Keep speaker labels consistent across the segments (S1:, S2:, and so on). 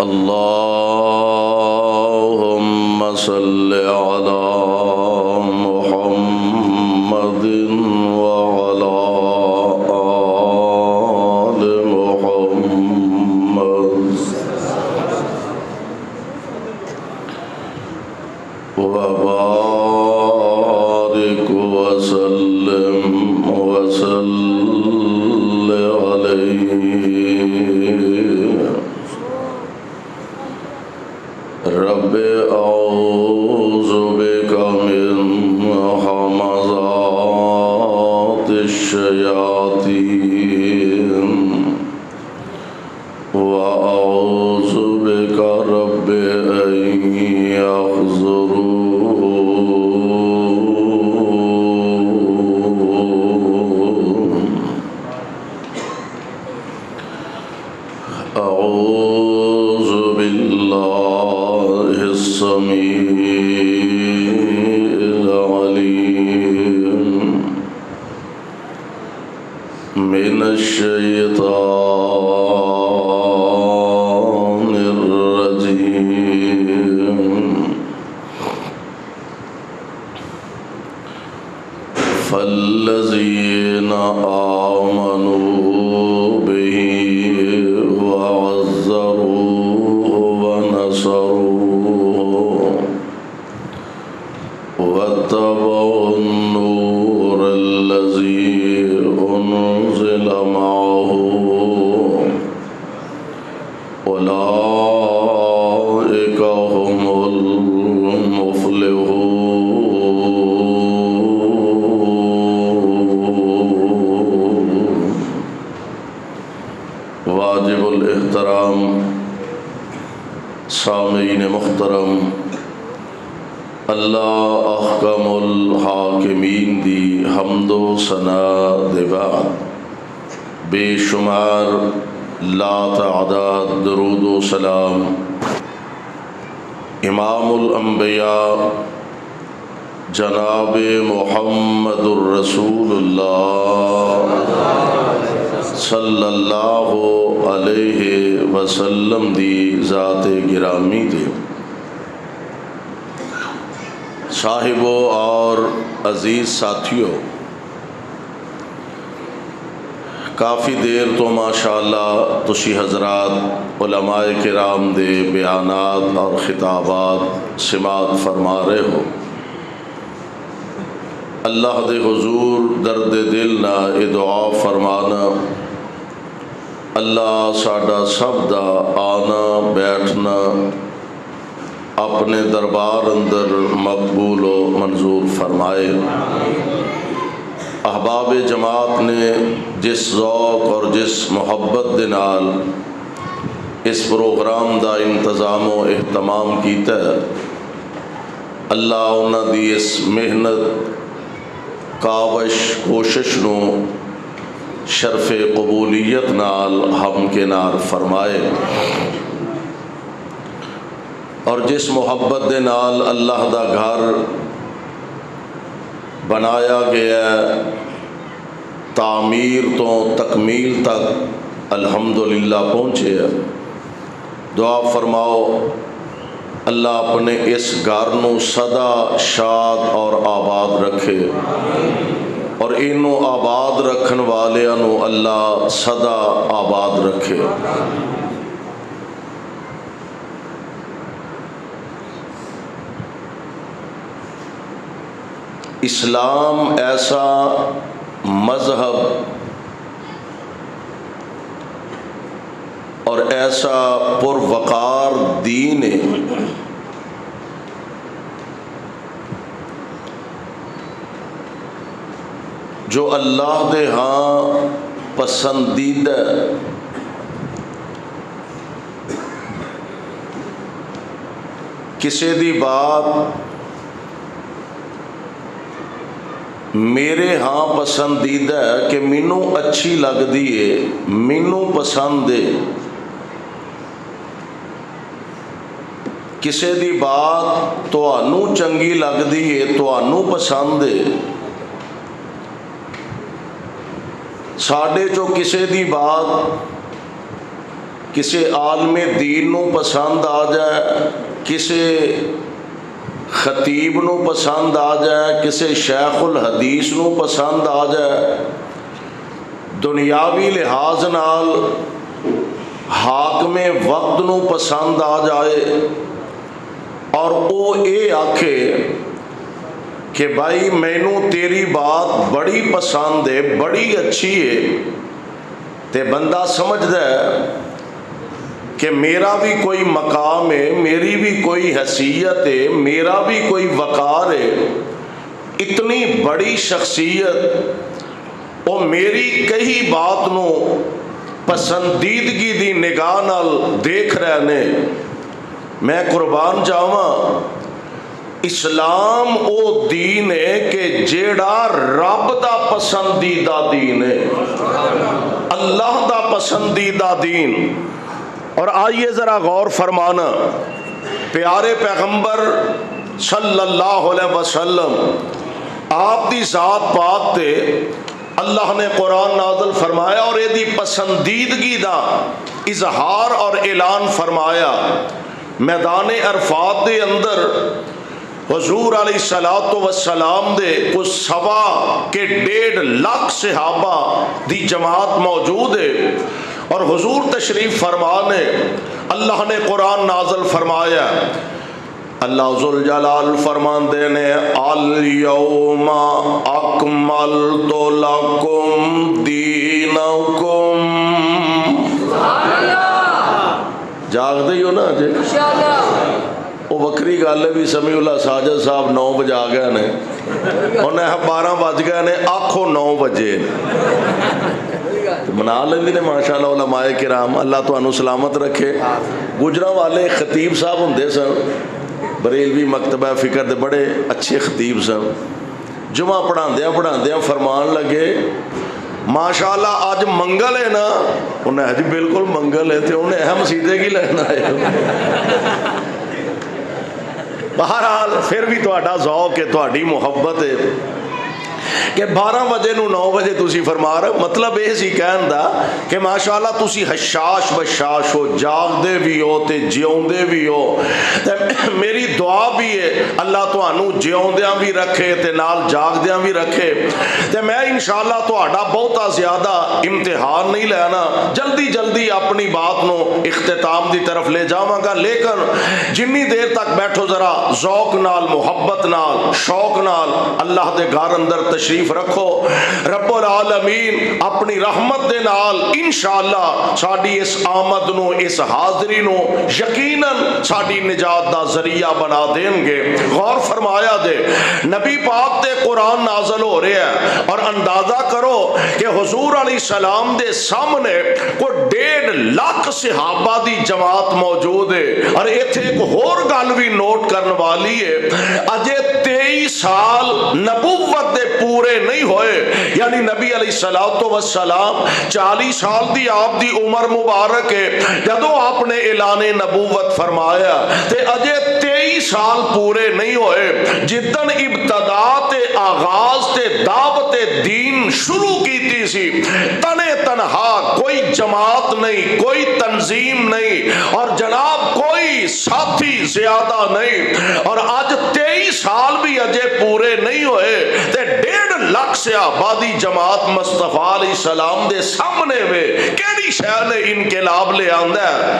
S1: اللهم صل على محمد وعلى آل محمد وبارك وسلم عليه رب اعوذ بک من همزات الشیاطین واعوذ بک رب ان يحضرون اعوذ باللہ السمیع العلیم من الشیطان الرجیم فالذین آمنوا به وعزروه ونصروه واتبعوا النور الذي أنزل معه أولئك هم المفلحون. واجب الاحترام سامعین محترم، اللہ احکم الحاکمین دی حمد و ثنا دے بعد بے شمار لا تعداد درود و سلام امام الانبیاء جناب محمد الرسول اللہ صلی اللہ علیہ وسلم دی ذات گرامی دے صاحبوں اور عزیز ساتھیوں، کافی دیر تو ماشاءاللہ تسی حضرات علماء کرام دے بیانات اور خطابات سماعت فرما رہے ہو۔ اللہ دے حضور درد دل نہ اے دعا فرمانا اللہ ساڈا سب دا آنا بیٹھنا اپنے دربار اندر مقبول و منظور فرمائے۔ احباب جماعت نے جس ذوق اور جس محبت دے نال اس پروگرام دا انتظام و اہتمام کیتا ہے، اللہ انہاں دی اس محنت کاوش کوشش نو شرف قبولیت نال ہم کے نار فرمائے، اور جس محبت دے نال اللہ دا گھر بنایا گیا ہے، تعمیر تو تکمیل تک الحمدللہ پہنچے ہے، دعا فرماؤ اللہ اپنے اس گھر نو سدا شاد اور آباد رکھے، اور انہوں آباد رکھن والیاں نو اللہ سدا آباد رکھے۔ اسلام ایسا مذہب اور ایسا پروقار دین ہے جو اللہ دے ہاں پسندیدہ کسی دی بات میرے ہاں پسندیدہ ہے کہ مینوں اچھی لگ دیئے، مینوں پسند ہے، کسی دی بات تانوں چنگی لگ دیئے، تانوں پسند ہے، ساڈے چو کسی دی بات کسی عالم دین نو پسند آ جائے، کسی خطیب نو پسند آ جائے، کسی شیخ الحدیث نو پسند آ جائے، دنیاوی لحاظ نال حاکم وقت نو پسند آ جائے اور او اے آکھے کہ بھائی مینو تیری بات بڑی پسند ہے، بڑی اچھی ہے، تے بندہ سمجھدا ہے کہ میرا بھی کوئی مقام ہے، میری بھی کوئی حیثیت ہے، میرا بھی کوئی وقار ہے، اتنی بڑی شخصیت وہ میری کئی بات نو پسندیدگی دی نگاہ نال دیکھ رہے نے۔ میں قربان جاواں، اسلام او دین ہے کہ جیڑا رب دا پسندیدہ دین ہے، اللہ دا پسندیدہ دین۔ اور آئیے ذرا غور فرمانا، پیارے پیغمبر صلی اللہ علیہ وسلم آپ دی ذات پاک تے اللہ نے قرآن نازل فرمایا اور یہ دی پسندیدگی دا اظہار اور اعلان فرمایا۔ میدان عرفات دے اندر حضور علیہ السلام دے کچھ 1.5 لاکھ صحابہ دی جماعت موجود ہے، اور حضور تشریف فرمانے اللہ نے قرآن نازل فرمایا۔ اللہ ذوالجلال فرماندے نے الیوم اکملت لکم دینکم۔ جاگ دے ہو نا جی؟ وہ وکری گل ہے بھی سمیع اللہ ساجد صاحب 9 بجے آ گئے نے، انہیں 12 بج گئے نے، آکھو 9 بجے منا لیندے نے ماشاءاللہ علماء کرام، اللہ تانوں سلامت رکھے۔ گجراں والے خطیب صاحب ہوندے سن، بریلوی مکتبہ فکر دے بڑے اچھے خطیب سن، جمعہ پڑھاندیاں فرمان لگے ماشاءاللہ آج منگل ہے نا، انہیں جی بالکل منگل ہے، تو انہیں اہم سیدھے کی لینا ہے۔ بہرحال پھر بھی تہاڈا ذوق ہے، تہاڈی محبت ہے کہ 12 بجے نو 9 بجے تسی فرما رہے، مطلب یہ سی کہن دا کہ ماشاءاللہ تسی حشاش بشاش ہو، جاگ دے بھی ہو تے جیون دے بھی ہو۔ تے میری دعا بھی ہے اللہ تانوں جیون دیاں بھی رکھے تے نال جاگ دیاں بھی رکھے۔ تے میں انشاءاللہ تہاڈا بہتا زیادہ امتحان نہیں لینا، جلدی جلدی اپنی بات نو اختتام دی طرف لے جاواں گا، لیکن جنی دیر تک بیٹھو ذرا ذوق نال، محبت نال، شوق نال اللہ دے گھر اندر تشریف رکھو۔ رب العالمین اپنی رحمت دے نال انشاءاللہ ساڈی اس آمد نو، اس حاضری نو یقیناً ساڈی نجات دا ذریعہ بنا دیں گے۔ غور فرمایا دے نبی پاک تے قرآن نازل ہو رہا ہے، اور اندازہ کرو کہ حضور علیہ السلام دے سامنے کوئی 1.5 لاکھ صحابہ دی جماعت موجود ہے۔ اور ایتھے ایک اور گل بھی نوٹ کرنے والی ہے، اجے 23 سال نبوت دے پورے نہیں ہوئے، یعنی نبی علیہ السلام 40 سال دی آپ دی عمر مبارک ہے جدو آپ نے اعلان نبوت فرمایا، تے اجے 23 سال پورے نہیں ہوئے جدن ابتدا تے آغاز تے دعوت دین شروع کیتی سی، تنے تنہا کوئی جماعت نہیں، کوئی تنظیم نہیں، اور جناب کوئی ساتھی زیادہ نہیں، اور آج 23 سال بھی اجے پورے نہیں ہوئے تے 1.5 لاکھ سے آبادی جماعت مصطفیٰ علیہ السلام دے سامنے میں کیڑی شے نے انقلاب لے آندا ہے؟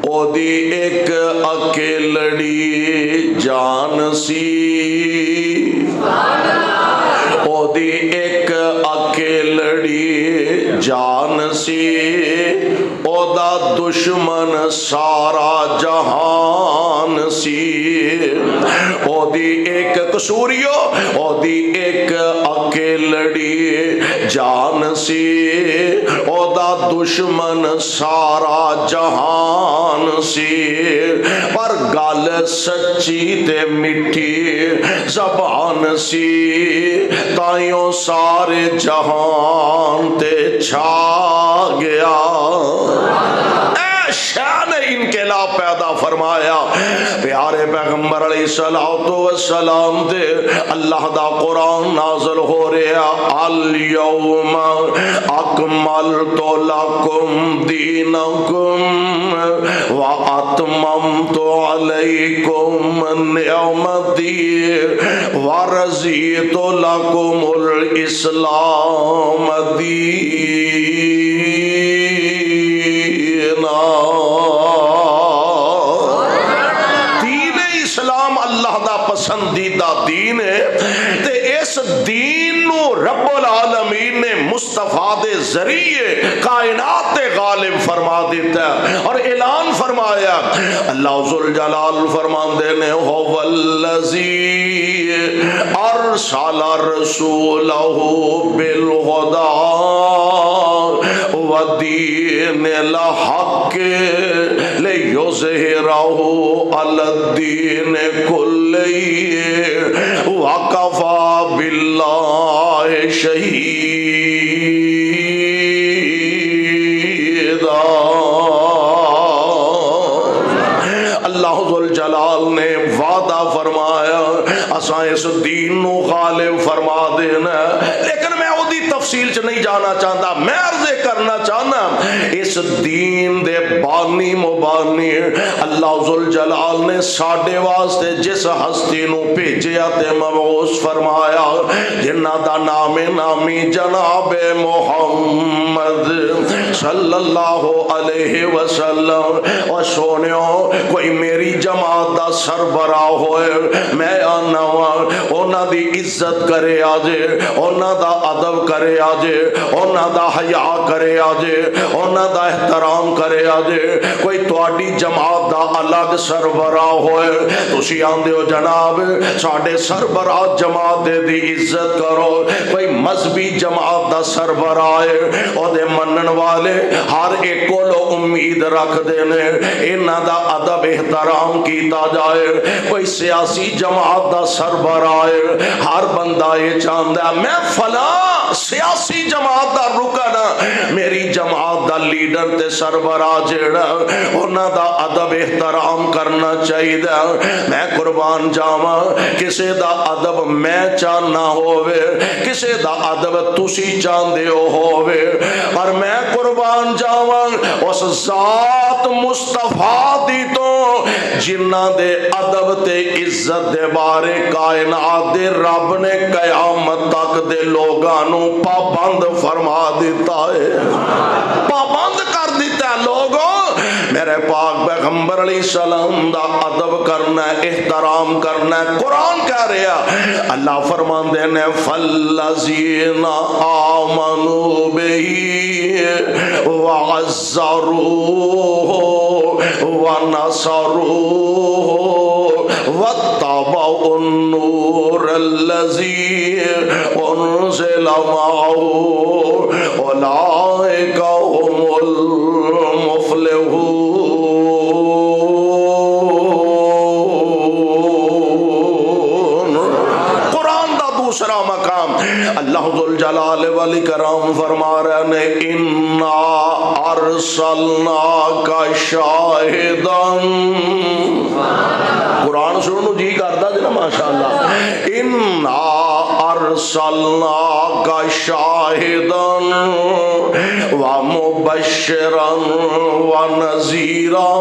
S1: او دی ایک اکیلڑی جان سی، او دی ایک اکیلڑی جان سی، او دا دشمن سارا جہان سی، او دی ایک قصوریو، او دی ایک اکیلڑی جان سی، او دا دشمن سارا جہان سی، پر گل سچی تے مٹھی زبان سی، تائیوں سارے جہان تے چھا گیا۔ شان انقلاب پیدا فرمایا. پیارے پیغمبر علیہ الصلوۃ والسلام دے اللہ دا قرآن نازل ہو رہا. الیوم اکملت لکم دینکم واتممت علیکم نعمتی ورضیت لکم الاسلام دینا. دین اسلام اللہ دا پسندیدہ دین ہے تے اس دین نو رب العالمین نے مصطفیٰ دے ذریعے کائنات تے غالب فرما دیتا ہے اور اعلان فرمایا. اللہ ذوالجلال فرماندے نے هو الذی ارسل رسولہ بالہدی ودین الحق لیظہرہ علی الدین کلہ وکفی باللہ شہیدا. اللہ ذوالجلال نے وعدہ فرمایا اساں اس دین نو غالب فرما دینا. لیکن میں اودی تفصیل چ نہیں جانا چاہتا. میں عرض کرنا چاہنا اس دین دے بانی مبانی اللہ ذوالجلال نے ساڈے واسطے جس ہستی نو بھیجیا تے مبعوث فرمایا جنہ دا نام نامی جناب محمد صلی اللہ علیہ وسلم. اور سونیو کوئی میری جماعت دا سربراہ ہوئے میں آنا اونا دی عزت کرے آجے, اونا دا ادب کرے آجے, اونا دا حیا کرے آجے, اونا دا احترام کرے آجے. کوئی تواڈی جماعت دا الگ سربراہ ہوئے تسی آندے ہو جناب ساڈے سربراہ جماعت دے دی عزت کرو. کوئی مذہبی جماعت دا سربراہ ہے او دے منن والے ہر ایک کو امید رکھ دینے انہاں دا ادب احترام کیتا جائے. کوئی سیاسی جماعت دا سربراہ ہے ہر بندہ یہ چاہتا ہے میں فلاں سیاسی جماعت دا رکن میری جماعت دا لیڈر تے سربراہ جیڑا انہاں دا ادب احترام کرنا چاہیے. میں قربان جاواں کسے دا ادب میں چاہنا ہووے کسے دا ادب تسی چاہندے ہووے پر میں قربان جاواں اس ذات مصطفیٰ دی تو جنہ دے ادب تے عزت دے بارے کائنات دے رب نے قیامت تک دے لوگانوں پابند فرما دیتا ہے, پابند کر دیتا ہے. لوگوں میرے پاک پیغمبر علیہ السلام دا ادب کرنا ہے احترام کرنا ہے. قرآن کہہ رہا اللہ فرماندے نے فالذین آمنوا بہ وعزروہ ونصروہ واتبعوا النور الذی انزل معہ اولئک هم المفلحون. قرآن دا دوسرا مقام اللہ ذوالجلال والاکرام فرما رہے ہیں انا ارسلناک شاہدا. قرآن سنو جی کرتا جی نا ماشاءاللہ. انا ارسلناک شاہدا ومبشرا ونذیرا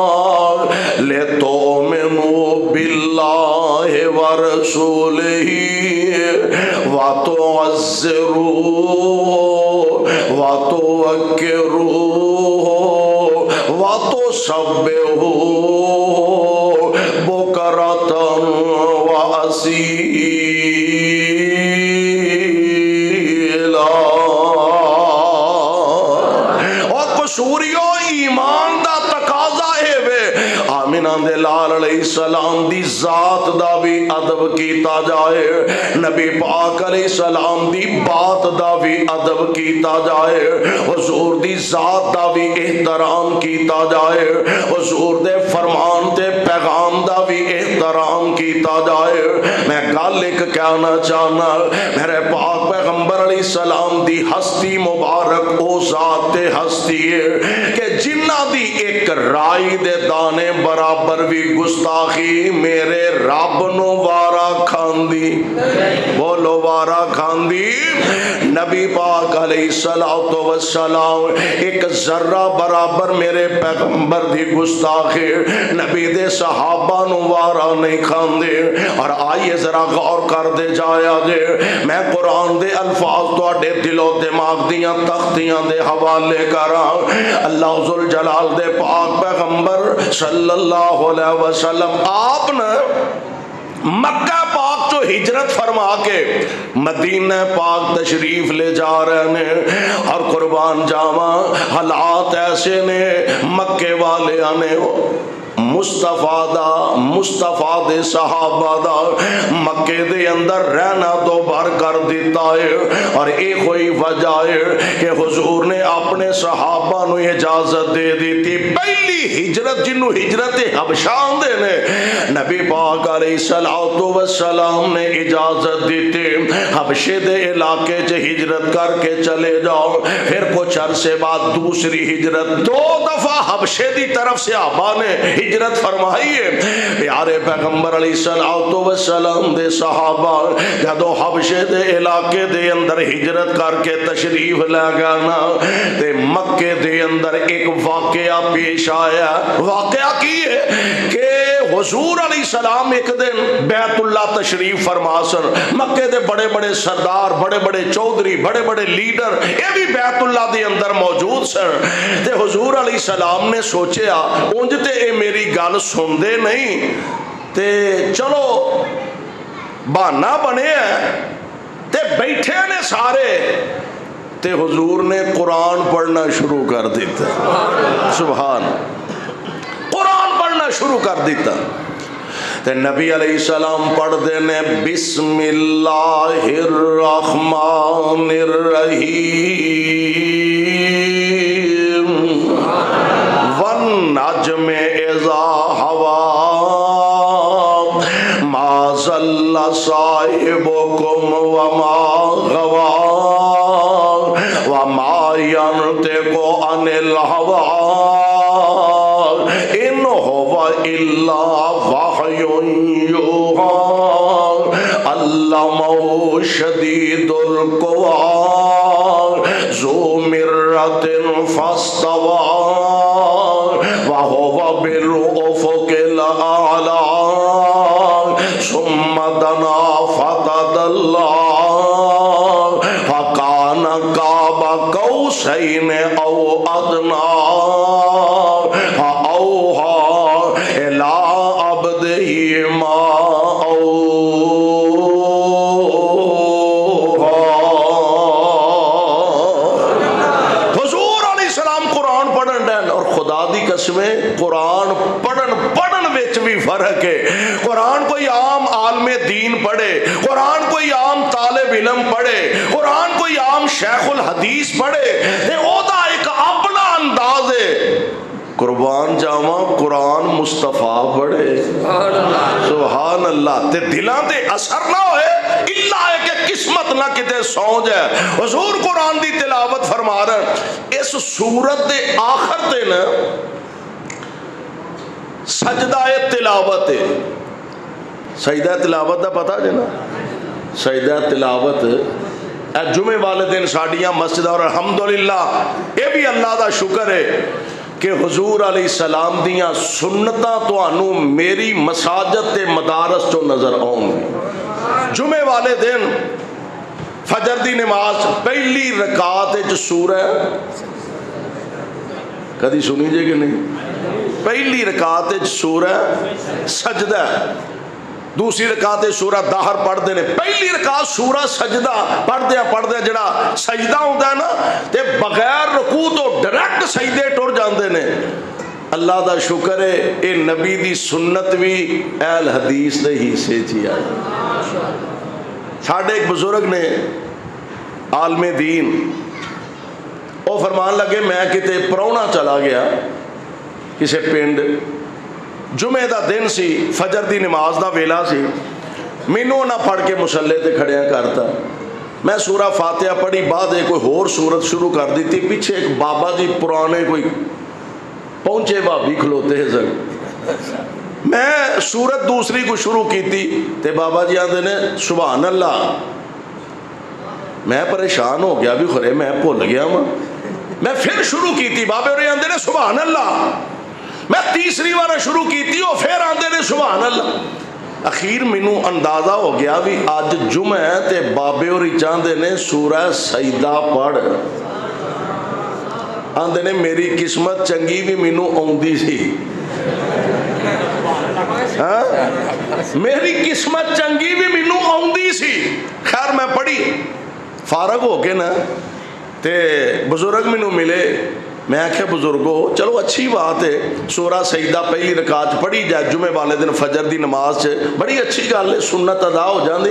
S1: لتؤمنوا باللہ ورسولہ وتعزروہ وتوقروہ وتسبحوہ بکرۃ وأصیلا. اور قصوریو ایمان دا تقاضا ہے وے آمینہ دے لال علیہ السلام دی ذات دا بھی ادب کیتا جائے, نبی پاک علیہ السلام دی بات دا بھی ادب کیتا جائے, حضور دی ذات دا بھی احترام کیتا جائے, حضور دے فرمان تے پیغام دا بھی احترام کیتا جائے. میں گل ایک کہنا چاہنا میرے پاک پیغمبر علیہ السلام دی ہستی مبارک او ذات تے ہستی ہے کہ جنہ دی ایک رائی دے دانے برابر بھی گستاخی میرے رب نو وارا کھاندی، بولو وارا کھاندی، نبی پاک علیہ السلام ایک ذرہ برابر میرے پیغمبر دی گستاخی نبی دے صحابہ نو وارا نہیں کھاندے۔ اور آئیے ذرا غور کر دے جایا جے، میں قرآن دے الفاظ تو اڈے دل و دماغ دیاں تختیاں دے حوالے کراں۔ اللہ ذوالجلال دے پاک پیغمبر صلی اللہ علیہ وسلم آپ نے مکہ پاک تو ہجرت فرما کے مدینہ پاک تشریف لے جا رہے ہیں، اور قربان جاواں حالات ایسے نے مکے والے آنے مصطفیٰ دے صحابہ دا مکے دے اندر رہنا دو بار کر دیتا ہے، اور ایک ہوئی وجہ ہے کہ حضور نے اپنے صحابہ نو اجازت دے دیتی۔ پہلی ہجرت جنو ہجرت حبشہ دے نے نبی پاک علیہ السلام نے اجازت دیتے، حبشے دے علاقے چ ہجرت کر کے چلے جاؤ۔ پھر کچھ عرصے بعد دوسری ہجرت، دو دفعہ حبشے دی طرف سے صحابہ نے ہجرت فرمائی ہے۔ پیارے پیغمبر علیہ السلام دے صحابہ جدو حبشے دے علاقے دے اندر ہجرت کر کے تشریف لے گیا نا، تے مکے دے اندر ایک واقعہ پیش آیا۔ واقعہ کی ہے کہ حضور علیہ السلام ایک دن بیت اللہ تشریف فرما سن، مکے دے بڑے بڑے سردار، بڑے بڑے چودھری، بڑے بڑے لیڈر یہ بھی بیت اللہ دے اندر موجود سن۔ تے حضور علیہ السلام نے سوچیا اونج تے اے میری گل سن دے نہیں، تے چلو بہانہ بنے ہیں تے بیٹھے نے سارے، تے حضور نے قرآن پڑھنا شروع کر دیتا، سبحان، قرآن پڑھنا شروع کر دیتا۔ تے نبی علیہ السلام پڑھ دینے بسم اللہ الرحمن الرحیم والنجم اذا ہوا ما ضل صاحبکم وما غوا وما ينطق عن الهوى ان هو الا وحی یوحی علمہ شدید القوی ذو مرۃ فاستوی وهو بالافق الاعلی ثم دنا فتدلی فکان قاب قوسین او ادنی فاوحی الی عبدہ ما میں قرآن پڑھن وچ بھی فرق ہے۔ قرآن کوئی عام عالم دین پڑھے، قرآن کوئی عام طالب علم پڑھے، قرآن کوئی عام شیخ الحدیث پڑھے، تے او دا ایک اپنا انداز ہے۔ قربان جاواں قرآن مصطفیٰ پڑھے، سبحان اللہ، تے دلاں تے اثر نہ ہوئے اللہ ہے کہ قسمت نہ کتے سو جائے۔ حضور قرآن دی تلاوت فرما رہے اس سورت دے آخر تے نا سجدہ تلاوت ہے۔ سجدہ تلاوت دا پتہ جے نا، سجدہ تلاوت جمعے والے دن ساڈیاں مسجد، اور الحمدللہ یہ بھی اللہ دا شکر ہے کہ حضور علیہ السلام دیاں سنتاں تانوں میری مساجد تے مدارس چوں نظر آؤں گی۔ جمعے والے دن فجر دی نماز پہلی رکعت وچ سورہ کدی سنی جے کہ نہیں، پہلی رکعت وچ سورہ سجدہ، دوسری رکعت سورہ دہر پڑھتے ہیں، پہلی رکعت سورہ سجدہ پڑھدے جڑا سجدہ ہوتا ہے نا تے بغیر رکوع تو ڈائریکٹ سجدے ٹر جاندے نے۔ اللہ دا شکر ہے اے نبی دی سنت بھی اہل حدیث دے حصے چ آئی۔ ساڈے ایک بزرگ نے عالم دین وہ فرمان لگے میں کتے پرونا چلا گیا کسے پنڈ، جمعے دا دن سی، فجر دی نماز دا ویلا سی، مینوں نہ پڑھ کے مصلے تے کھڑیاں کرتا، میں سورہ فاتحہ پڑھی، بعد ایک کوئی ہور سورت شروع کر دیتی، پیچھے ایک بابا جی پرانے کوئی پہنچے بھابی کھلوتے سن. میں سورت دوسری کو شروع کی تھی تے بابا جی آتے نے سبحان اللہ. میں پریشان ہو گیا بھی خرے میں بھول گیا ہوں. میں پھر شروع کی تھی بابے اور آتے نے سبحان اللہ. میں تیسری بار شروع کی تھی اور پھر آتے نے سبحان اللہ. اخیر مینوں اندازہ ہو گیا بھی اج جمعہ ہے تے بابے اور چاہتے نے سورہ سجدہ پڑھ. آندے نے میری قسمت چنگی بھی مینوں آؤندی سی. میری قسمت چنگی بھی مینوں آؤندی سی. خیر میں پڑھی فارغ ہو کے نا تے بزرگ مینوں ملے. میں آخیا بزرگو چلو اچھی بات ہے سورہ سجدہ پہلی رکعت پڑھی جائے جمعے والے دن فجر دی نماز سے بڑی اچھی گل ہے سنت ادا ہو جاندی.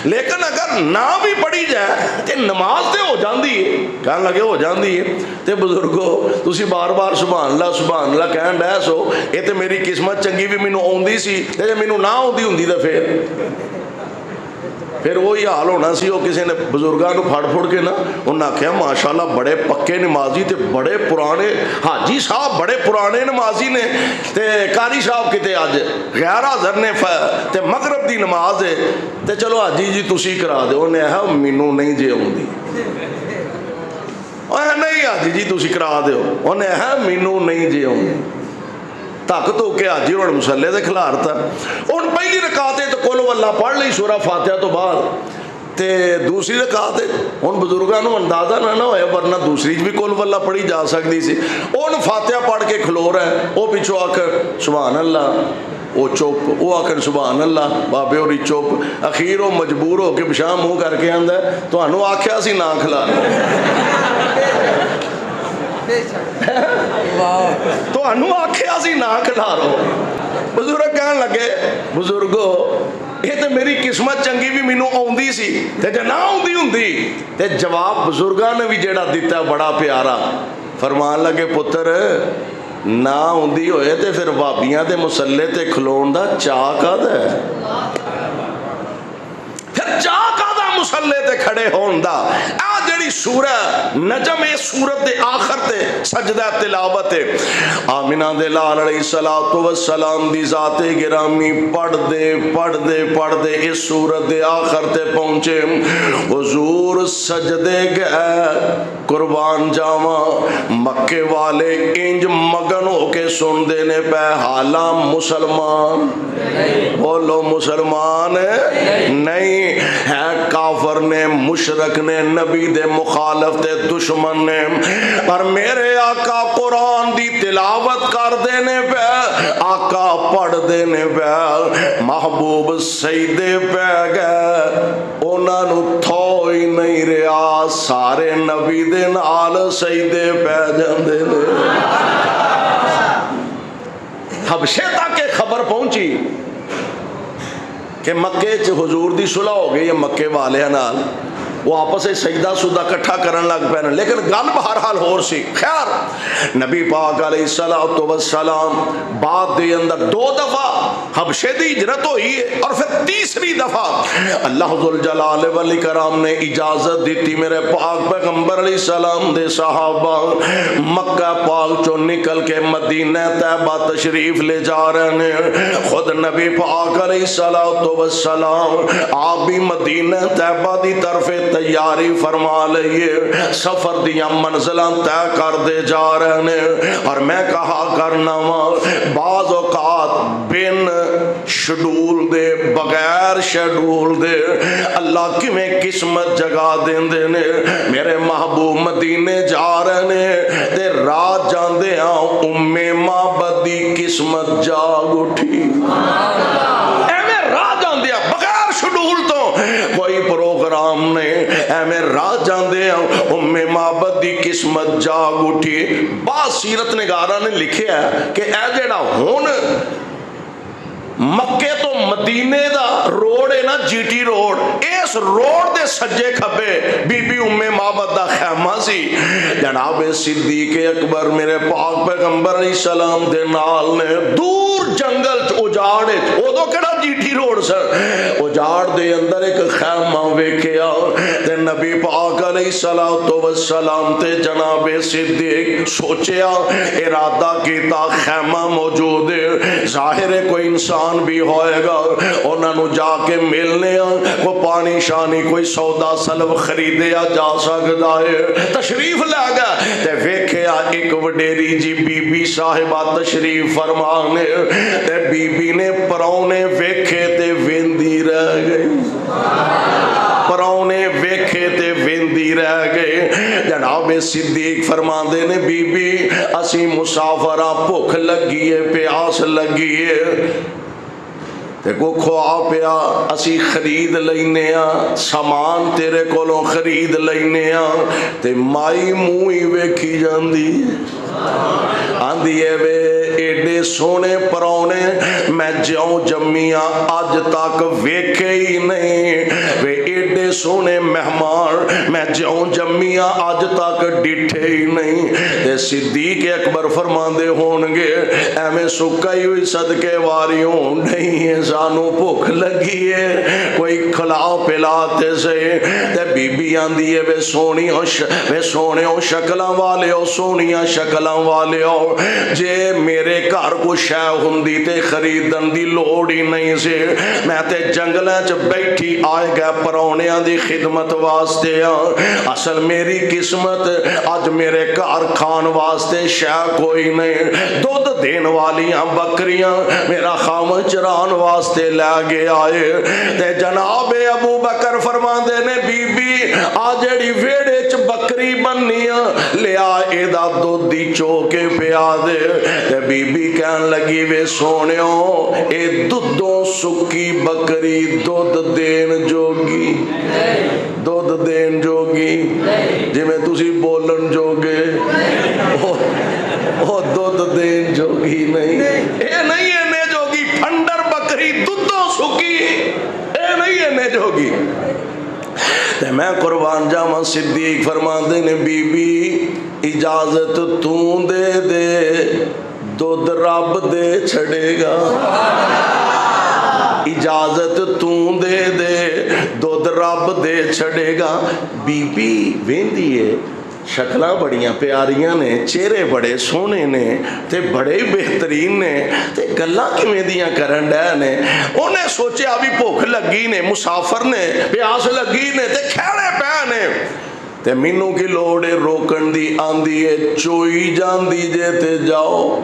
S1: لیکن اگر نہ بھی پڑھی جائے تے نماز تے ہو جاندی ہے. کہنے لگے ہو جاندی ہے تے بزرگو تسی بار بار سبحان اللہ کہن ڈے سو یہ تے میری قسمت چنگی بھی مینوں آؤندی سی تے جے مینوں نہ آؤندی ہوندی تے پھر وہی حال ہونا سی. وہ کسی نے بزرگاں نو پھڑ پھڑ کے نا انہاں آخیا ماشاءاللہ بڑے پکے نمازی تے بڑے پرانے حاجی صاحب بڑے پرانے نمازی نے تے قاری صاحب کتے اج غیر حاضر نے تے مغرب دی نماز ہے تے چلو حاجی جی تسی کرا دو. انہیں آخیا مینوں نہیں جے آؤندی. نہیں حاجی جی تسی کرا دیو. انہیں آخیا مینوں نہیں جے آؤندی. تک تو کہ حاجی ہوں مسلے دے کھلارتا. ہوں پہلی رکعت تو قل واللہ پڑھ لی سورہ فاتحہ تو بعد تے دوسری رکعت ہوں بزرگاں نو اندازہ نہ ہویا ورنہ دوسری بھی قل واللہ پڑھی جا سکتی سی. ہوں فاتحہ پڑھ کے کھلو رہا ہے وہ پچھو آ کر سبحان اللہ وہ چپ وہ آخر سبحان اللہ بابے ہوری چپ. اخیر وہ مجبور ہو کے پچھا منہ کر کے آندا ہے تہانوں آکھیا سی نہ کھلا تہانوں آکھیا سی نہ کھلارو. بزرگ کہن لگے بزرگو یہ تے میری قسمت چنگی بھی مینوں آؤندی سی تے جے نہ آؤندی ہوندی تے جواب بزرگاں نے بھی جیڑا دیتا بڑا پیارا. فرمان لگے پتر نہ آؤندی ہوئے تے پھر بابیاں دے مسلے تے کھلون دا چاہ کادا ہے. پھر چاہ کادا مسلے تے کھڑے ہون دا. جڑی سورہ نجم ہے سورت دے آخر تے سجدہ تلاوت ہے. آمینہ دے لال علیہ السلام دی ذات گرامی پڑھ دے اس سورت دے آخر تے پہنچے. حضور سجدے گئے قربان جاواں مکے والے انج مگن ہو کے سن دے نے پہ حالاں مسلمان بولو مسلمان نہیں ہے کافر نے مشرک نے نبی دے مخالف تے دشمن نے. اور میرے آقا قرآن دی تلاوت کر دینے پہ آقا پڑھ دینے پہ محبوب سجدے پہ گئے. انہاں نو تھو ہی نہیں رہا سارے نبی دے نال سجدے پہ جاندے نے. حبشے تک خبر پہنچی کہ مکے چ حضور دی صلح ہو گئی ہے مکے والے نال. وہ آپس سے سجدہ سجدہ کٹھا کرن لگ پے لیکن گل بہرحال ہور سی. خیر نبی پاک علیہ السلام بعد دے اندر 2 دفعہ حبشے دی ہجرت ہوئی ہے اور پھر تیسری دفعہ اللہ ذوالجلال والاکرام نے اجازت دیتی میرے پاک پیغمبر علیہ السلام دے صحابہ مکہ پاک چوں نکل کے مدینہ طیبہ تشریف لے جا رہے ہیں. خود نبی پاک علیہ السلام آپ بھی مدینہ طیبہ دی طرف تیاری فرما لئیے سفر دیا منزلہ طے کر دے جا رہے ہیں. اور میں کہا کرنا بعض اوقات بن شڈول دے بغیر شڈول دے اللہ کی میں قسمت جگا دیں دے نے. میرے محبوب مدینے جا رہے ہیں تے رات جاندے ہاں ام معبد دی قسمت جاگ اٹھی. ایویں رات جاندے ہاں بغیر شڈول تو کوئی پروگرام نہیں ایویں راہ جاندے ہیں ام معبد دی قسمت جاگ اٹھی. بعض سیرت نگاراں نے لکھیا ہے کہ اے جڑا ہن مکے تو مدینے دا روڈ ہے نا جی ٹی روڈ اس روڈ دے سجے کھبے بی بی ام معبد دا خیمہ سی. جناب صدیق اکبر میرے پاک پیغمبر علیہ السلام دے نال نے دور جنگل اجاڑ ادو کہڑا جیٹھی روڈ سر اجاڑ دے اندر ایک خیمہ ویکھیا تے نبی پاک علیہ السلام تے جناب صدیق سوچیا ارادہ کیتا خیمہ موجود ہے ظاہر ہے کوئی انسان بھی ہوئے گا انہاں نو جا کے ملنے کو پانی شانی کوئی سودا سلب خریدیا جا سکتا ہے تشریف لے گیا تے ویکھیا ایک وڈیری جی بی بی صاحبہ تشریف فرمانے تے بی بی نے پرونے ویکھے تے ویندی رہ گئی پرونے ویکھے تے ویندی رہ گئے جناب صدیق فرماندے نے بی بی اسی مسافرہ بھوک لگی ہے پیاس لگی ہے تے کو کھوا پیا اسی خرید لینے سامان تیرے کولوں خرید لینے تے مائی موئی ویکھی جاندی آندی ہے وے ایڈے سونے پرونے میں جاؤں جمیاں آج تک ویکھے ہی نہیں وے ایڈے سونے مہمان میں جاؤں جمیاں آج تک ڈٹھے ہی نہیں تے صدیق اکبر فرماندے ہونگے ایمیں سکائی ہوئی صدقے واریوں نہیں ہے سانو بھوک لگی ہے کوئی کھلاؤ پلاتے سے تے بی بی آندی ہے وے سونیوں شکلاں والے ہو سونیاں شکلاں والے ہو جے میرے گھر کو شے ہوندی تے خریدن دی لوڑ ہی نہیں سے میں تے جنگلیں چ بیٹھی آئے گئے پرونیاں دی خدمت واسطے اصل میری قسمت اج میرے گھر کھان واسطے شے کوئی نہیں دودھ دین والیاں بکریاں میرا خامن چران واسطے لے گے آئے تے جناب ابو بکر فرماندے نے بی بی آ جڑی ویڑے چ بکری بننیاں لیا ایدہ دودھ دی چوکے پہ آدھے تے بی بی کہن لگی وے سونیوں اے دودھوں سکی بکری دودھ دین جوگی دودھ دین جوگی جی میں تسی بولن جوگے وہ دودھ دین جوگی نہیں اے نہیں اے جوگی پھنڈر بکری دودھوں سکی اے نہیں اے جوگی تے میں قربان جاواں صدیق فرماندے نے بی بی اجازت توں دے دے دودھ رب دے چھڑے گا اجازت توں دے دے دودھ رب دے چھڑے گا بی بی ویندی ہے شکلاں بڑیاں پیاریاں نے چہرے بڑے سونے نے تے بڑے بہترین نے تے گلاں کیویں دیاں کرن ڈے نے انہیں سوچیا بھی بھوک لگی نے مسافر نے پیاس لگی نے تے کھیڑے پے نے تے مینوں کی لوڑ روکن دی آندی ہے چوئی جاندی جے تے جاؤ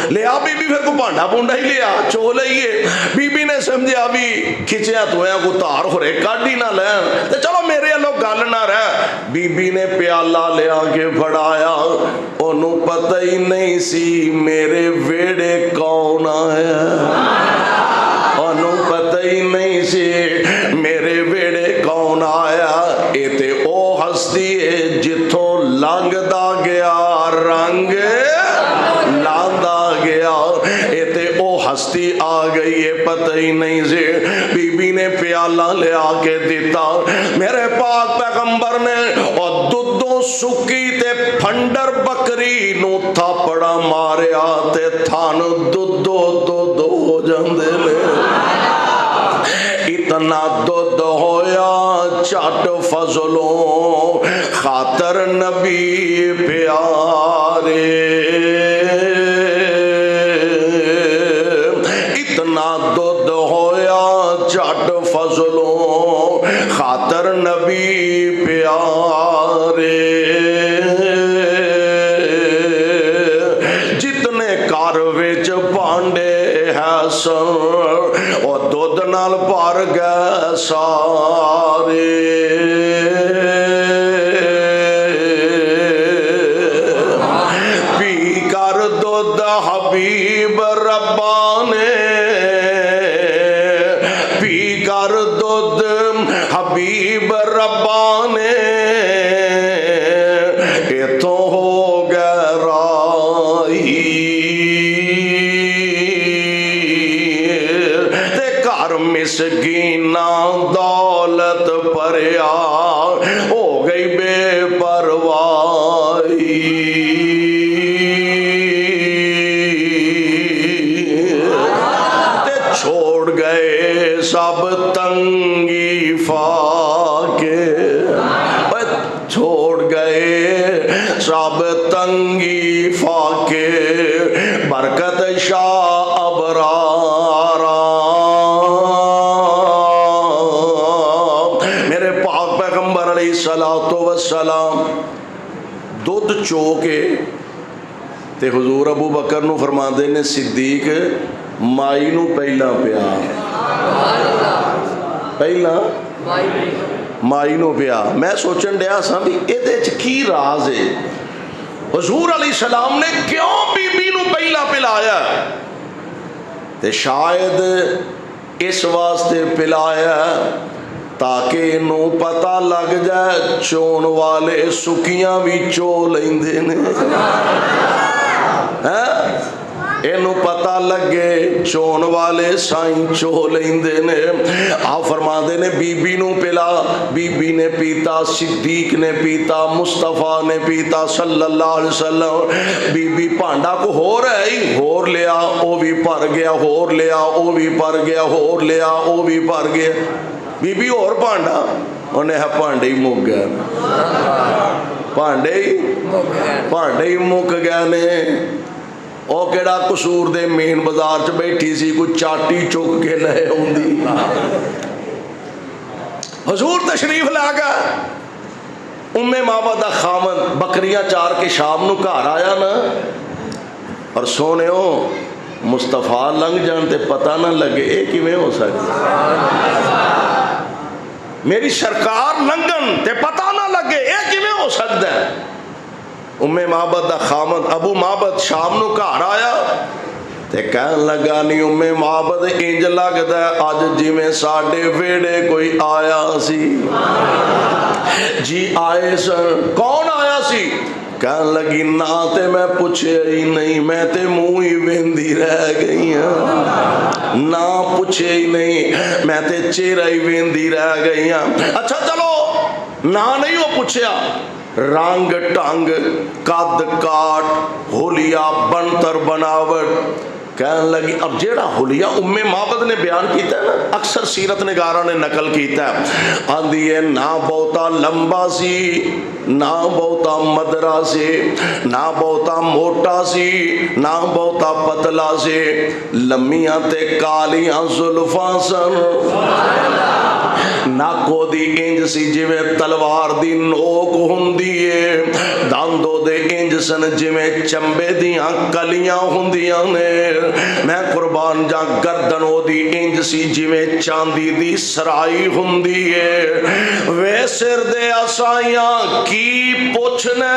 S1: لیا بی بی پھر کو پانڈا پونڈا ہی لیا چو لئیے بی بی نے سمجھا بھی کھچیا تو ہے کو تار خورے کاٹی نہ لین تے چلو میرے لوگ گل نہ رہ بی بی نے پیالہ لیا کے پھڑایا انہوں پتہ ہی نہیں سی میرے ویڑے کون آیا انہوں پتہ ہی نہیں سی میرے ویڑے کون آیا اے تے او ہستی ہے جتھوں لنگ دا گیا رنگ لاندا گیا اے تے او ہستی آ گئی ہے پتہ ہی نہیں سے بی بی نے پیالہ لے آ کے دیتا میرے پاک پیغمبر نے اور دودھوں سکی تے پھنڈر بکری نو تھا پڑا ماریا تے تھان دودھو ہو جاندے لے اتنا دودھ ہویا چٹ فضلوں خاطر نبی پیارے اتنا دودھ ہویا چٹ فضلوں خاطر نبی پیارے جتنے کارویچ پانڈے ہے سر اور دودھ نال پار گئے سارے پی کر دودھ حبیب ربانے پی کر دودھ حبیب ربانے یہ تو ہو گئے رائی مسکینہ دولت پریا ہو گئی بے پروائی گئے سب تنگی فاقے، چھوڑ گئے سب تنگی فاقے، برکت شاہ ابرار، میرے پاک پیغمبر علیہ السلام دودھ چو کے تے حضور ابو بکر نو فرماندے نے صدیق مائی نو پہلا پیا، پہلا مائی نو پیا۔ میں سوچن ڈیا سا بھی ایدے چ کی راز ہے، حضور علیہ السلام نے کیوں بی بی نو پہلا پلایا؟ تے شاید اس واسطے پلایا تاکہ انہوں پتہ لگ جائے چون والے سکیاں بھی چو لیندے نے، انہوں پتہ لگے چون والے سائیں چو لیندے نے۔ آپ فرما دے نے بی بی نو پلا، بی بی نے پیتا، صدیق نے پیتا، مصطفیٰ نے پیتا صلی اللہ علیہ وسلم۔ بی بی پانڈا کو ہو رہی ہور لیا او بھی پر گیا، ہور لیا او بھی پر گیا، ہور لیا او بھی پر گیا، بی بی اور پانڈا انہیں پانڈے ہی مک گیا، پانڈے ہی مک گیا نے۔ او کیڑا قصور دے مین بازار چ بیٹھی سی کوئی چاٹی چک کے لے ہوندی، حضور تشریف لا گیا، ام معبد دا خامن بکریاں چار کے شام نو گھر آیا نا، اور سونےو مصطفیٰ لنگ جان تے پتہ نہ لگے اے کیویں ہو سکتا، میری سرکار لنگن تے پتہ نہ لگے اے کیویں ہو سکتا ہے۔ ام معبد دا خامد ابو معبد شام نو گھر آیا تے کہن لگا نہیں ام معبد انج لگدا ہے اج جویں ساڈے ویڑے کوئی آیا سی۔ جی آئے سن، کون آیا سی؟ کہن لگی نہ تے میں پوچھے ہی نہیں، میں تے منہ ہی ویندی رہ گئی ہاں، نہ پوچھے ہی نہیں، میں تے چہرہ ہی ویندی رہ گئی ہاں۔ اچھا چلو نہ نہیں وہ پوچھیا، رنگ ٹنگ قد کاٹ حلیہ بنتر بناوٹ، کہن لگی اب جیڑا حلیہ ام معبد نے بیان کیتا ہے نا، اکثر سیرت نگاراں نے نقل کیتا ہے، آندھی ہے نہ بہتا لمبا سی، نہ بہتا مدرا سی، نہ بہتا موٹا سی، نہ بہتا پتلا سی، لمیاں تے کالیاں زلفاں سن، ناکو دی انج سی جویں تلوار دی نوک ہوندی ہے، داندو دے انج سن جویں چمبے دیاں کلیاں ہوندیاں نے، میں قربان جا گردن او دی انج سی جویں چاندی دی سرائی ہوندی ہے، وے سر دے اسائیاں کی پوچھنے،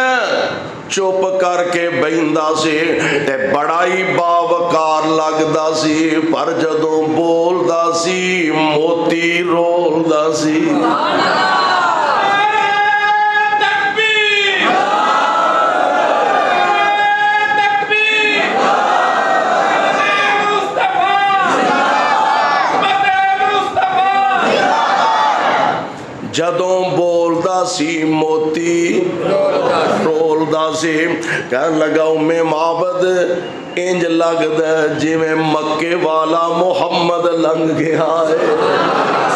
S1: چپ کر کے بہندا سی تے بڑا ہی باوقار لگدا سی، پر جدوں بولدا سی موتی رولدا سی۔ جدوں بولدا سی موتی رولدا سی، کہن لگا ام معبد انج لگدا جویں مکے والا محمد لنگ گیا ہے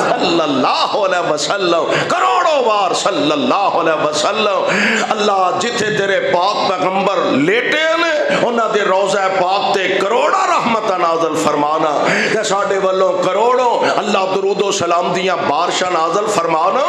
S1: صلی اللہ علیہ وسلم، کروڑوں بار صلی اللہ علیہ وسلم۔ اللہ جتھے تیرے پاک پیغمبر لیٹے نے انہاں دے روضہ پاک تے کروڑا رحمت نازل فرمانا، تے ساڈے والوں کروڑوں اللہ درود و سلام دیاں بارشاں نازل فرمانا۔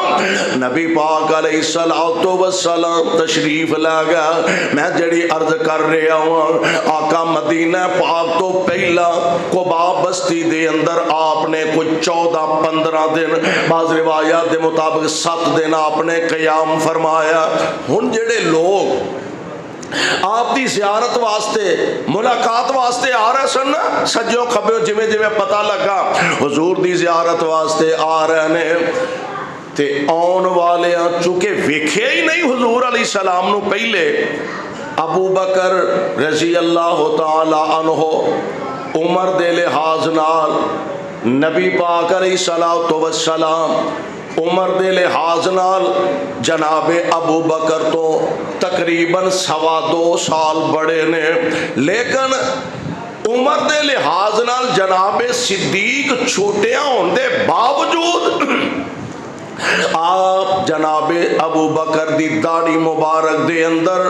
S1: نبی پاک علیہ الصلوۃ والسلام تشریف لے گیا، میں جڑی عرض کر رہا ہوں، آقا مدینہ پاک تو پہلا قباء بستی دے اندر آپ نے کوئی 14-15 دن، بعض روایات دے مطابق 7 دن آپ نے قیام فرمایا۔ ہن جڑے لوگ آپ دی زیارت واسطے ملاقات واسطے آ رہے سن، سجو کھبیو جویں جویں پتہ لگا حضور دی زیارت واسطے آ رہے نے، تے آن والے چونکہ ویکھے ہی نہیں حضور علیہ السلام نو پہلے، ابو بکر رضی اللہ تعالی عنہ عمر دے لحاظ نال، نبی پاک علیہ الصلوۃ والسلام عمر دے لحاظ نال جناب ابو بکر تو تقریباً 2.25 سال بڑے نے، لیکن عمر دے لحاظ نال جناب صدیق چھوٹیاں ہون دے باوجود آپ جناب ابو بکر دی داڑھی مبارک دے اندر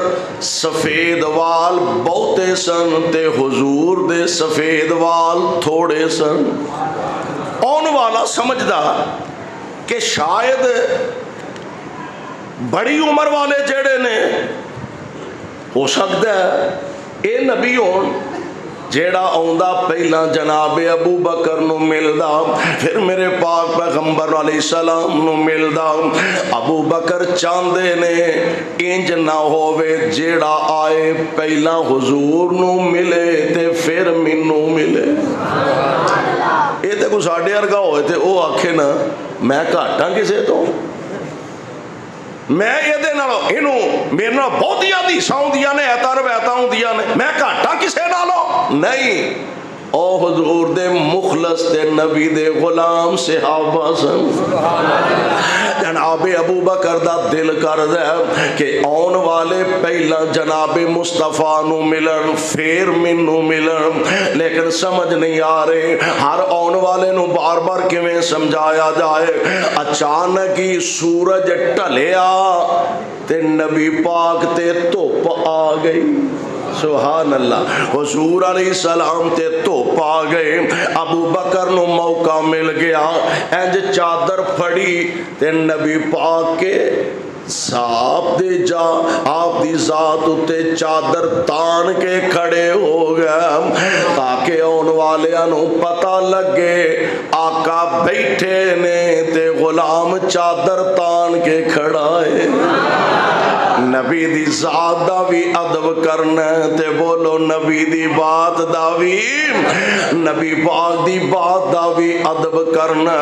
S1: سفید وال بہتے سن تے حضور دے سفید وال تھوڑے سن. آن والا سمجھدا کہ شاید بڑی عمر والے جڑے نے ہو سکتا ہے اے نبی ہون جیڑا آندا پہلا جناب ابو بکر نو ملدا پھر میرے پاک پیغمبر علیہ السلام نو ملدا. ابو بکر چاندے نے انج نہ ہووے جیڑا آئے پہلا حضور نو ملے تے پھر مینوں ملے. یہ تے کوئی ساڈے ورگا ہوئے تے او آکھے نا میں گھٹ ہاں کسے تو, میں یہ میرے نال بہت حدیثاں ہوندیاں نے ایتاں روایتاں ہوندیاں نے میں گھٹ ہاں کسے نالوں نہیں. او حضور دے مخلص تے نبی دے غلام صحابہ سن. جناب ابو بکر دا دل کردا ہے کہ آن والے پہلا جناب مصطفیٰ نو ملن پھر مینوں ملن, لیکن سمجھ نہیں آ رہے ہر آن والے نو بار بار کیویں سمجھایا جائے. اچانک ہی سورج ڈھلیا تے نبی پاک تے دھوپ آ گئی. سبحان اللہ. حضور علیہ السلام تے دھوپ آ گئے. ابو بکر نو موقع مل گیا انج چادر پھڑی تے نبی پاک کے صاحب دے جا آپ دی ذات اتے چادر تان کے کھڑے ہو گئے تاکہ ان والیاں نو پتہ لگے آقا بیٹھے نے تے غلام چادر تان کے کھڑا ہے. نبی دی ذات دا بھی ادب کرنا تے بولو نبی دی بات دا بھی, نبی پاک دی بات دا بھی ادب کرنا.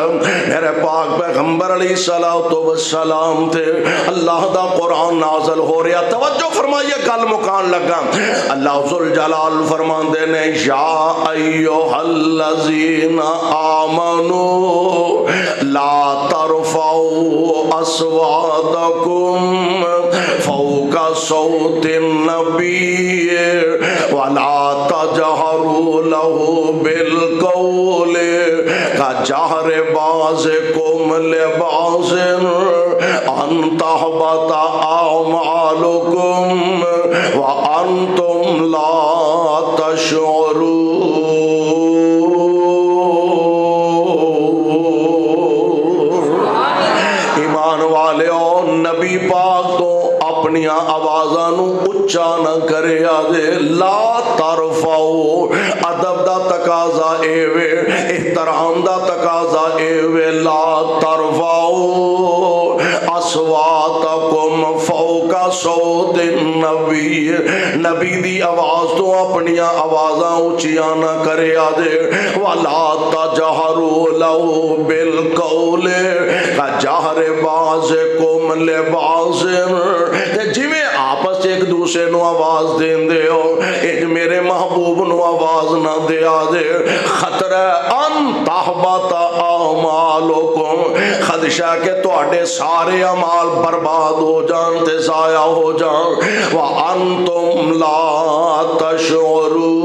S1: میرے پاک پیغمبر علیہ السلام تے اللہ دا قرآن نازل ہو رہا. توجہ فرمائیے گل مکان لگا. اللہ ذوالجلال فرماندے نے یا ایھا الذین آمنوا لا ترفعوا اصواتکم فوق صوت النبی ولا تجہروا له بالقول کجہر بعضکم لبعض ان تحبط اعمالکم وانتم لا تشعرون. ایمان والے اور نبی پاک تو اپنی آوازاں نو اچا نہ کرے آدے. لا ترفعو ادب دا تقاضا اے وے, احترام دا تقاضا اے وے. لا ترفعو اصواتکم فوق صوت النبی, نبی دی آواز تو اپنی آوازاں اچیاں نہ کرے آدے. ولا تجہروا لہ بالقول کجہر بعضکم لبعض, جی میں آپس ایک دوسرے نو آواز دین دے ہو ایک میرے محبوب نو آواز نہ دیا دے. خطرہ ان تحبط اعمالکم, خدشہ کہ تواڈے سارے اعمال برباد ہو جان تے ضائع ہو جان. وانتم لا تشعرون,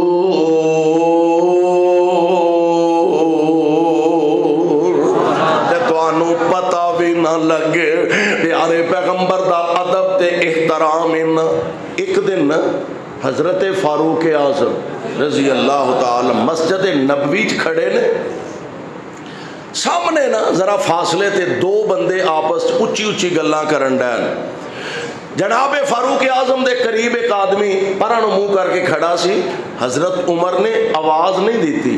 S1: تے تانوں پتہ بھی نہ لگے. پیارے پیغمبر دا ادب تے احترام. ایک دن حضرت فاروق اعظم رضی اللہ تعالی مسجد نبوی کھڑے نے, سامنے نا ذرا فاصلے تے دو بندے آپس اچھی اچھی گلاں کرن ڈین. جناب فاروق اعظم دے قریب ایک آدمی پرہ نو منہ کر کے کھڑا سی. حضرت عمر نے آواز نہیں دیتی,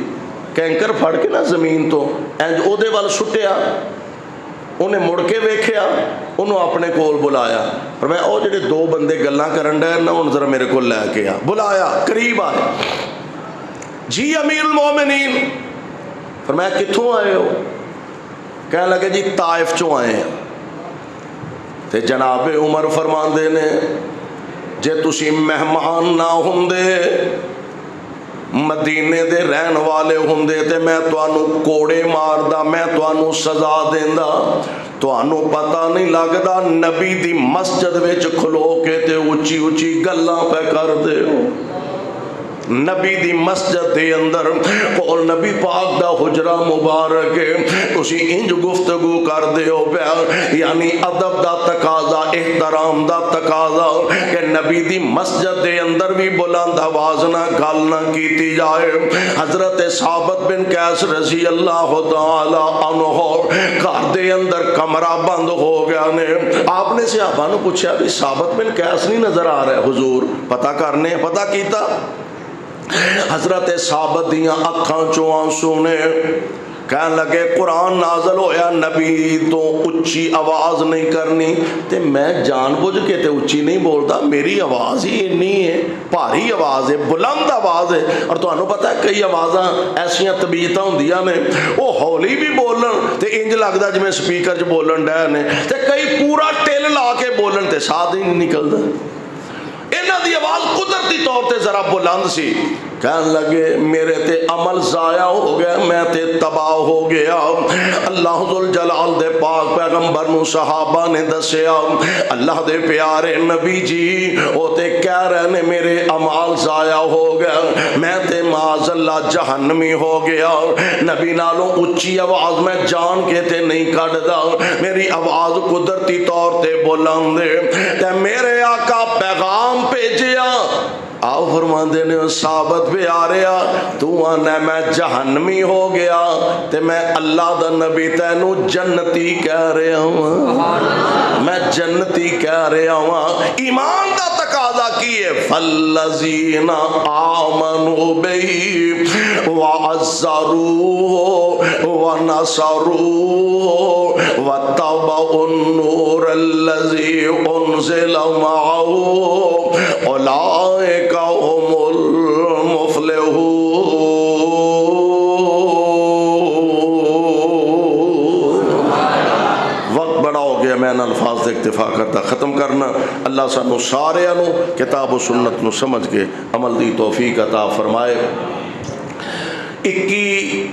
S1: کینکر پھڑ کے نا زمین تو انج او دے وال سٹیا, انہیں مڑ کے ویکھیا, انہوں اپنے کول بلایا. فرمایا او جڑے دو بندے گلاں کرن ڈے نا ان ذرا میرے کول لے کے آ. بلایا, قریب آئے. جی امیر المومنین. فرمایا کتھوں آئے ہو؟ کہنے لگے جی طائف چوں آئے ہیں. تے جناب عمر فرماندے نے جے تسی مہمان نہ ہوندے مدینے دے رہن والے ہوندے تے میں توانوں کوڑے ماردا, میں توانوں سزا دیندا. توانوں پتہ نہیں لگدا نبی دی مسجد وچ کھلو کے تے اچھی اچھی گلاں پہ کر دے ہو. نبی دی مسجد دے اندر کول نبی پاک دا حجرہ مبارک ہے، تسی انج گفتگو کر دے ہو پیا، یعنی ادب دا تقاضا، احترام دا تقاضا کہ نبی دی مسجد دے اندر بھی بلند آواز نہ گل نہ کیتی جائے۔ حضرت ثابت بن قیس رضی اللہ تعالی عنہ گھر دے اندر کمرہ بند ہو گیا نے، آپ نے صحابہ نو پوچھا بھی ثابت بن قیس نہیں نظر آ رہا ہے حضور، پتہ کرنے، پتہ کیتا، حضرت ثابت دیاں اکھاں چوں آنسو نے، کہنے لگے قرآن نازل ہویا نبی تو اچھی آواز نہیں کرنی، تے میں جان بوجھ کے تے اچھی نہیں بولتا، میری آواز ہی اتنی ہے، بھاری آواز ہے، بلند آواز ہے، اور تو انہوں پتہ ہے کئی آوازاں ایسیاں طبیعتاں ہوندیاں نے، وہ ہولی بھی بولن تے انج لگدا جویں سپیکر چ بولن ڈے نے، تے کئی پورا ٹل لا کے بولن تے ساتھ ہی نہیں نکلدا۔ انہاں دی آواز قدرتی طور تے ذرا بلند سی، کہنے لگے میرے تے عمل ضائع ہو گیا، میں تے تباہ ہو گیا۔ اللہ ذوالجلال دے پاک پیغمبر نو صحابہ نے دسیا، اللہ دے پیارے نبی جی او تے کہہ رہے نے میرے عمل ضائع ہو گیا، میں تے معاذ اللہ جہنمی ہو گیا، نبی نالوں اچھی آواز میں جان کے تے نہیں کڈدا، میری آواز قدرتی طور تے بلند ہے، تے میرے آقا پیغام بھیجیا، آؤ فرماندے نے ثابت پہ آ رہا، تو آنا میں جہنمی ہو گیا تے میں اللہ دا نبی تینو جنتی کہہ رہا ہوں، میں جنتی کہہ رہا ہوں۔ ایمان دا تقاضا کی ہے، فالذین آمنوا بہ وعزروہ ونصروہ واتبعوا النور الذی انزل معہ اولئک هم المفلحون۔ وقت بڑا ہو گیا، میں ان الفاظ سے اکتفا کرتا ختم کرنا۔ اللہ سانو سارے انو کتاب و سنت نو سمجھ کے عمل دی توفیق عطا فرمائے۔ 21